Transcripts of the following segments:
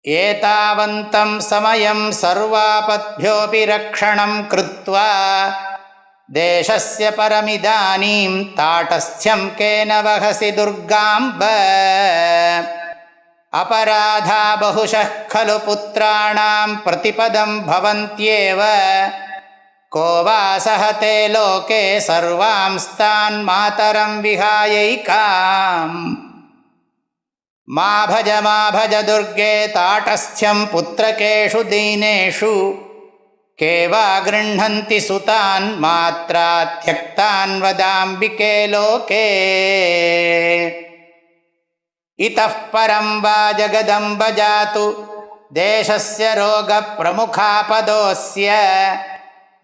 ಏತಾವಂತಂ ಸಮಯಂ ಸರ್ವಾಪದ್ಭ್ಯೋಪಿ ರಕ್ಷಣಂ ಕೃತ್ವಾ ದೇಶಸ್ಯ ಪರಮಿದಾನೀಂ ತಾಟಸ್ಥ್ಯಂ ಕೇನ ವಹಸಿ ದುರ್ಗಾಂಬ ಅಪರಾಧಾ ಬಹುಶಃ ಖಲು ಪುತ್ರಾಣಾಂ ಪ್ರತಿಪದಂ ಭವಂತ್ಯೇವ ಕೋ ವಾ ಸಹತೆ ಲೋಕೆ ಸರ್ವಾಂಸ್ತಾನ್ ಮಾತರಂ ವಿಹಾಯೈಕಾಂ ಮಾ ಭಜ ದುರ್ಗೆ ತಾಟಸ್ಥ್ಯಂ ಪುತ್ರಕೇಷು ದೀನೇಷು ಕೆ ವಾ ಗೃಹ್ಣಂತಿ ಸುತಾನ್ ಮಾತ್ರಾ ತ್ಯಕ್ತಾನ್ ವದಾಂಬಿಕೆ ಲೋಕೆ ಇತಃ ಪರಂ ವಾ ಜಗದಂಬ ಜಾತು ದೇಶಸ್ಯ ರೋಗ ಪ್ರಮುಖಾಪದೋಸ್ಯ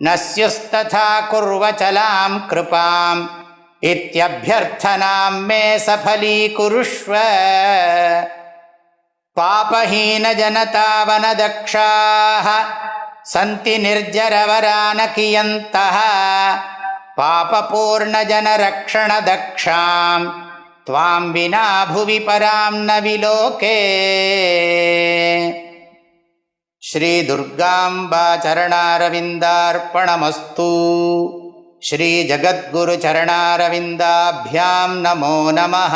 ನ ಸ್ಯುಸ್ತಥಾ ಕುರ್ವಚಲಾಂ ಕೃಪಾಂ ಇತ್ಯಭ್ಯರ್ಥನಾಂ ಮೇ ಸಫಲೀಕುರುಷ್ವ ಪಾಪಹೀನ ಜನತಾವನದಕ್ಷಾಃ ಸಂತಿ ನಿರ್ಜರವರಾನ ಕಿಯಂತಃ ಪಾಪಪೂರ್ಣಜನರಕ್ಷಣದಕ್ಷಾಂ ತ್ವಾಂ ವಿನಾ ಭುವಿ ಪರಾಂ ನ ವಿಲೋಕೆ. ಶ್ರೀ ದುರ್ಗಾಂಬಾ ಚರಣಾರವಿಂದಾರ್ಪಣಮಸ್ತು. ಶ್ರೀ ಜಗದ್ಗುರು ಚರಣಾರವಿಂದಾಭ್ಯಾಂ ನಮೋ ನಮಃ.